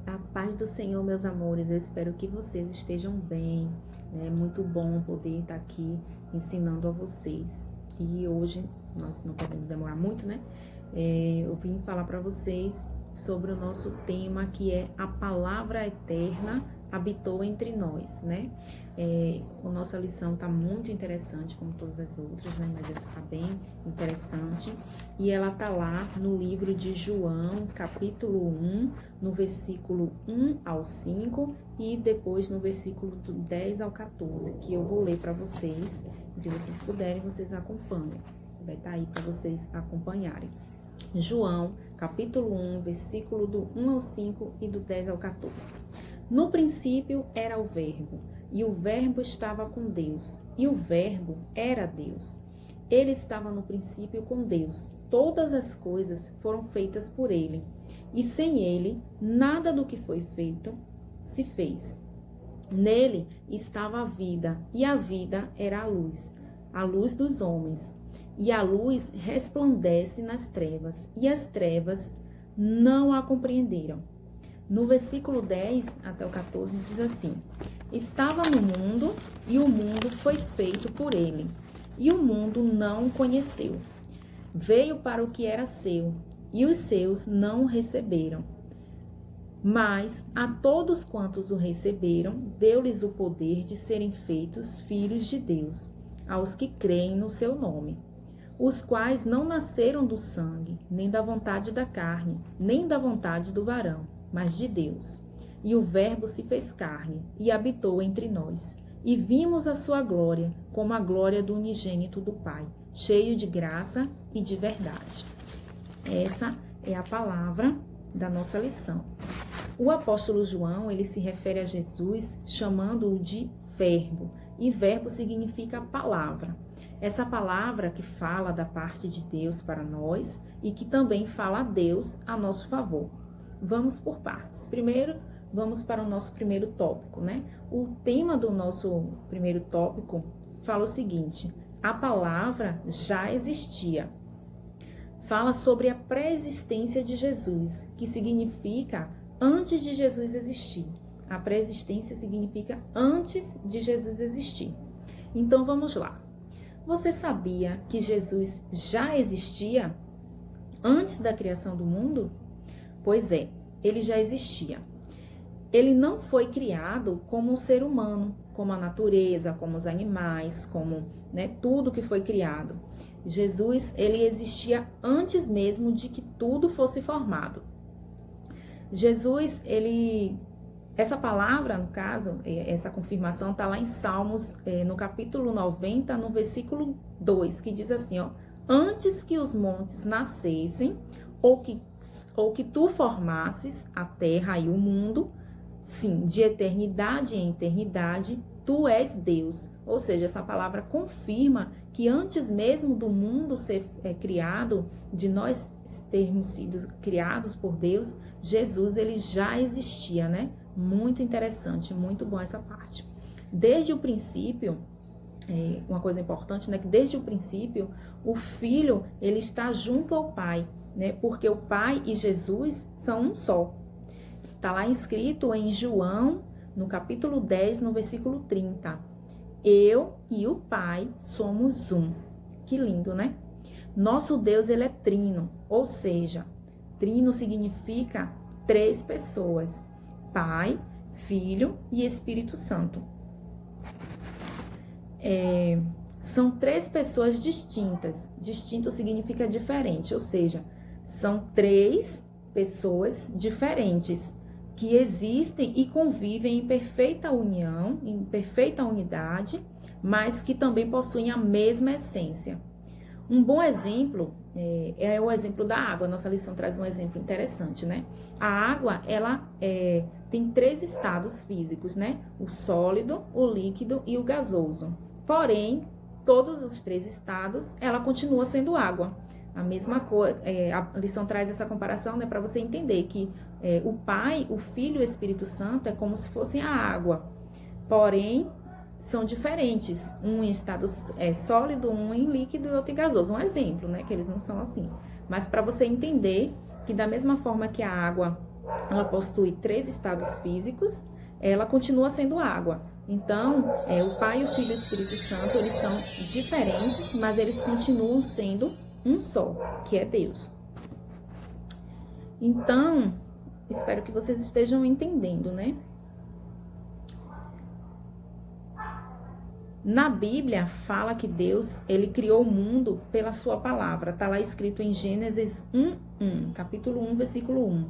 A paz do Senhor, meus amores, eu espero que vocês estejam bem, né? É muito bom poder estar aqui ensinando a vocês. E hoje, nós não podemos demorar muito, né? Eu vim falar para vocês sobre o nosso tema, que é a palavra eterna habitou entre nós, né? A nossa lição tá muito interessante, como todas as outras, né? Mas essa tá bem interessante. E ela tá lá no livro de João, capítulo 1, no versículo 1 ao 5 e depois no versículo do 10 ao 14, que eu vou ler para vocês. E se vocês puderem, vocês acompanhem. Vai estar aí para vocês acompanharem. João, capítulo 1, versículo do 1 ao 5 e do 10 ao 14. No princípio era o Verbo, e o Verbo estava com Deus, e o Verbo era Deus. Ele estava no princípio com Deus. Todas as coisas foram feitas por ele, e sem ele, nada do que foi feito se fez. Nele estava a vida, e a vida era a luz dos homens. E a luz resplandece nas trevas, e as trevas não a compreenderam. No versículo 10 até o 14 diz assim: Estava no mundo, e o mundo foi feito por ele, e o mundo não o conheceu. Veio para o que era seu, e os seus não o receberam. Mas a todos quantos o receberam, deu-lhes o poder de serem feitos filhos de Deus, aos que creem no seu nome, os quais não nasceram do sangue, nem da vontade da carne, nem da vontade do varão, mas de Deus. E o Verbo se fez carne e habitou entre nós. E vimos a sua glória, como a glória do unigênito do Pai, cheio de graça e de verdade. Essa é a palavra da nossa lição. O apóstolo João, ele se refere a Jesus chamando-o de Verbo. E verbo significa palavra. Essa palavra que fala da parte de Deus para nós e que também fala a Deus a nosso favor. Vamos por partes. Primeiro, vamos para o nosso primeiro tópico, né? O tema do nosso primeiro tópico fala o seguinte: a palavra já existia. Fala sobre a pré-existência de Jesus, que significa antes de Jesus existir. A pré-existência significa antes de Jesus existir. Então vamos lá. Você sabia que Jesus já existia antes da criação do mundo? Pois é, ele já existia. Ele não foi criado como um ser humano, como a natureza, como os animais, como tudo que foi criado. Jesus, ele existia antes mesmo de que tudo fosse formado. Jesus, essa palavra, no caso, essa confirmação está lá em Salmos, no capítulo 90, no versículo 2, que diz assim, ó: Antes que os montes nascessem, ou que tu formasses a terra e o mundo, sim, de eternidade em eternidade, tu és Deus. Ou seja, essa palavra confirma que antes mesmo do mundo ser criado, de nós termos sido criados por Deus, Jesus, ele já existia, né? Muito interessante, muito bom essa parte. Desde o princípio, uma coisa importante, né? Que desde o princípio, o Filho, ele está junto ao Pai, né? Porque o Pai e Jesus são um só. Está lá escrito em João, no capítulo 10, no versículo 30. Eu e o Pai somos um. Que lindo, né? Nosso Deus, ele é trino, ou seja, trino significa três pessoas: Pai, Filho e Espírito Santo. São três pessoas distintas. Distinto significa diferente, ou seja, são três pessoas diferentes que existem e convivem em perfeita união, em perfeita unidade, mas que também possuem a mesma essência. Um bom exemplo é o exemplo da água. Nossa lição traz um exemplo interessante, né? A água, ela tem três estados físicos, né? O sólido, o líquido e o gasoso. Porém, todos os três estados, ela continua sendo água. A mesma coisa, a lição traz essa comparação, né? Para você entender que o Pai, o Filho e o Espírito Santo é como se fossem a água. Porém, são diferentes, um em estado sólido, um em líquido e outro em gasoso. Um exemplo, né, que eles não são assim. Mas para você entender que da mesma forma que a água ela possui 3 estados físicos, ela continua sendo água. Então, o Pai, o Filho e o Espírito Santo, eles são diferentes, mas eles continuam sendo um só, que é Deus. Então, espero que vocês estejam entendendo, né? Na Bíblia, fala que Deus, ele criou o mundo pela sua palavra. Está lá escrito em Gênesis 1:1, capítulo 1, versículo 1.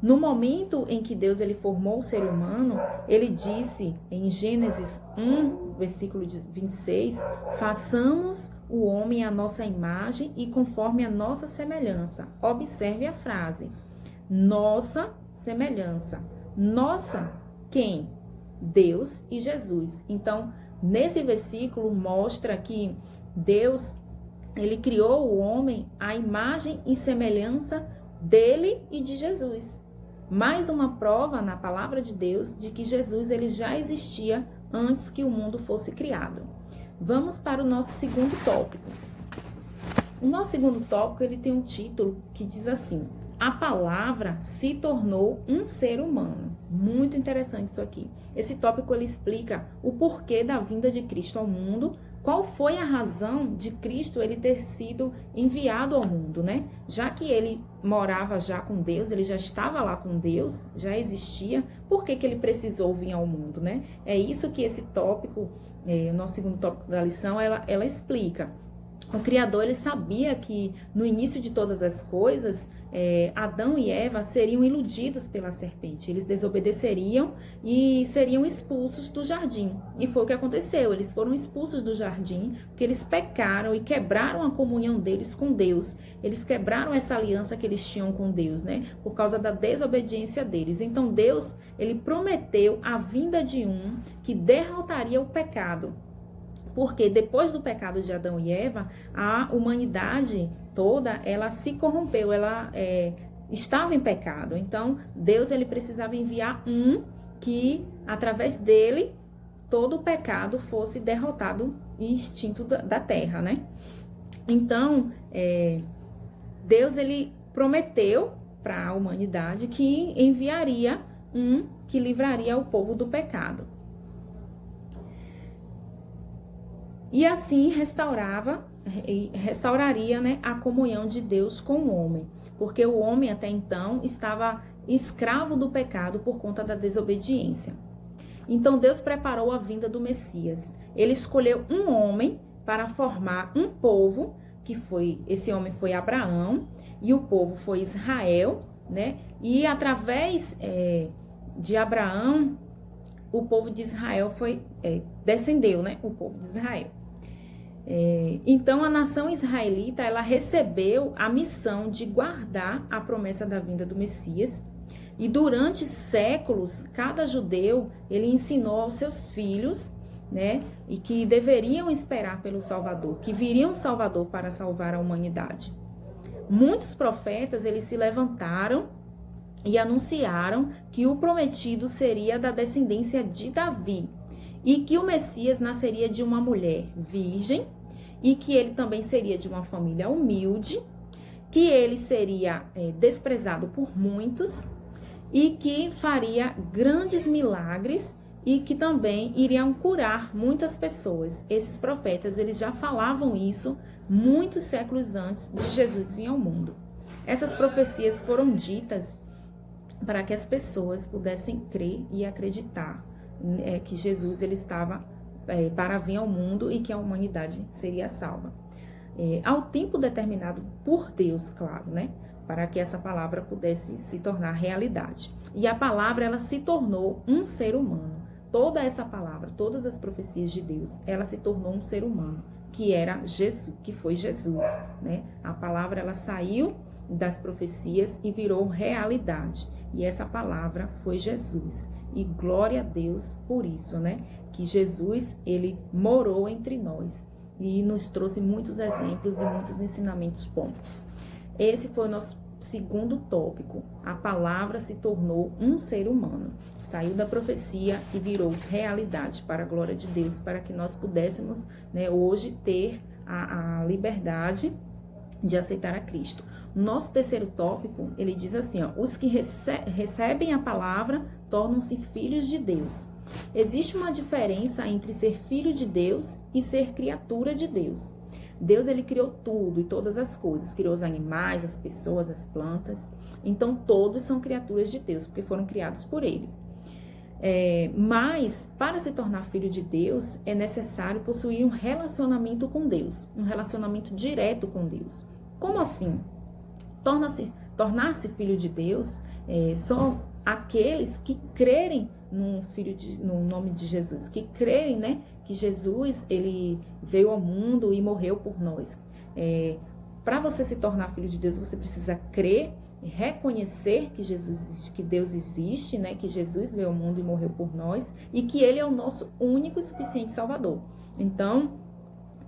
No momento em que Deus ele formou o ser humano, ele disse em Gênesis 1, versículo 26, façamos o homem à nossa imagem e conforme a nossa semelhança. Observe a frase, nossa semelhança. Nossa, quem? Deus e Jesus. Então, nesse versículo mostra que Deus, ele criou o homem à imagem e semelhança dele e de Jesus. Mais uma prova na palavra de Deus de que Jesus ele já existia antes que o mundo fosse criado. Vamos para o nosso segundo tópico. O nosso segundo tópico ele tem um título que diz assim: a palavra se tornou um ser humano. Muito interessante isso aqui. Esse tópico ele explica o porquê da vinda de Cristo ao mundo. Qual foi a razão de Cristo ele ter sido enviado ao mundo, né? Já que ele morava já com Deus, ele já estava lá com Deus, já existia, por que ele precisou vir ao mundo, né? É isso que esse tópico, o nosso segundo tópico da lição, ela explica. O Criador, ele sabia que no início de todas as coisas, Adão e Eva seriam iludidos pela serpente. Eles desobedeceriam e seriam expulsos do jardim. E foi o que aconteceu. Eles foram expulsos do jardim porque eles pecaram e quebraram a comunhão deles com Deus. Eles quebraram essa aliança que eles tinham com Deus, né? Por causa da desobediência deles. Então Deus, ele prometeu a vinda de um que derrotaria o pecado. Porque depois do pecado de Adão e Eva, a humanidade toda, ela se corrompeu, ela estava em pecado. Então, Deus ele precisava enviar um que, através dele, todo o pecado fosse derrotado e extinto da terra, né? Então, Deus ele prometeu para a humanidade que enviaria um que livraria o povo do pecado. E assim restauraria, né, a comunhão de Deus com o homem. Porque o homem até então estava escravo do pecado por conta da desobediência. Então Deus preparou a vinda do Messias. Ele escolheu um homem para formar um povo, esse homem foi Abraão, e o povo foi Israel, né? E através de Abraão, o povo de Israel descendeu, né? O povo de Israel. Então a nação israelita ela recebeu a missão de guardar a promessa da vinda do Messias, e durante séculos cada judeu ele ensinou aos seus filhos, né, e que deveriam esperar pelo Salvador, que viria um Salvador para salvar a humanidade. Muitos profetas eles se levantaram e anunciaram que o prometido seria da descendência de Davi, e que o Messias nasceria de uma mulher virgem, e que ele também seria de uma família humilde, que ele seria desprezado por muitos, e que faria grandes milagres, e que também iriam curar muitas pessoas. Esses profetas, eles já falavam isso muitos séculos antes de Jesus vir ao mundo. Essas profecias foram ditas para que as pessoas pudessem crer e acreditar que Jesus ele estava para vir ao mundo e que a humanidade seria salva. Ao tempo determinado por Deus, claro, né? Para que essa palavra pudesse se tornar realidade. E a palavra, ela se tornou um ser humano. Toda essa palavra, todas as profecias de Deus, ela se tornou um ser humano, que era Jesus, que foi Jesus, né? A palavra, ela saiu das profecias e virou realidade. E essa palavra foi Jesus. E glória a Deus por isso, né? Que Jesus, ele morou entre nós e nos trouxe muitos exemplos e muitos ensinamentos bons. Esse foi o nosso segundo tópico. A palavra se tornou um ser humano. Saiu da profecia e virou realidade para a glória de Deus, para que nós pudéssemos, né, hoje ter a liberdade de aceitar a Cristo. Nosso terceiro tópico, ele diz assim, ó, os que recebem a palavra tornam-se filhos de Deus. Existe uma diferença entre ser filho de Deus e ser criatura de Deus. Deus, ele criou tudo e todas as coisas, criou os animais, as pessoas, as plantas. Então, todos são criaturas de Deus, porque foram criados por ele. Mas, para se tornar filho de Deus, é necessário possuir um relacionamento com Deus, um relacionamento direto com Deus. Como assim? Tornar-se filho de Deus só aqueles que crerem no nome de Jesus, que crerem, né, que Jesus, ele veio ao mundo e morreu por nós. Para você se tornar filho de Deus, você precisa crer, reconhecer que Deus existe, né, que Jesus veio ao mundo e morreu por nós e que ele é o nosso único e suficiente Salvador. Então,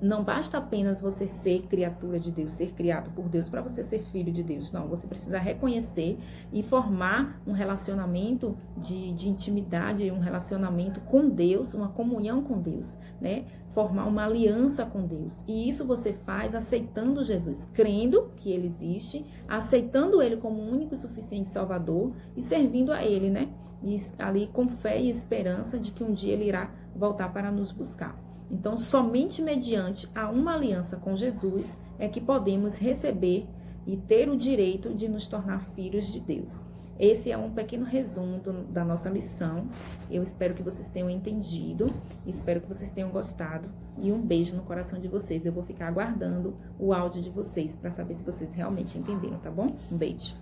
não basta apenas você ser criatura de Deus, ser criado por Deus para você ser filho de Deus. Não, você precisa reconhecer e formar um relacionamento de intimidade, um relacionamento com Deus, uma comunhão com Deus, né? Formar uma aliança com Deus. E isso você faz aceitando Jesus, crendo que ele existe, aceitando ele como o único e suficiente Salvador e servindo a ele, né? E ali com fé e esperança de que um dia ele irá voltar para nos buscar. Então, somente mediante a uma aliança com Jesus é que podemos receber e ter o direito de nos tornar filhos de Deus. Esse é um pequeno resumo da nossa lição. Eu espero que vocês tenham entendido, espero que vocês tenham gostado e um beijo no coração de vocês. Eu vou ficar aguardando o áudio de vocês para saber se vocês realmente entenderam, tá bom? Um beijo.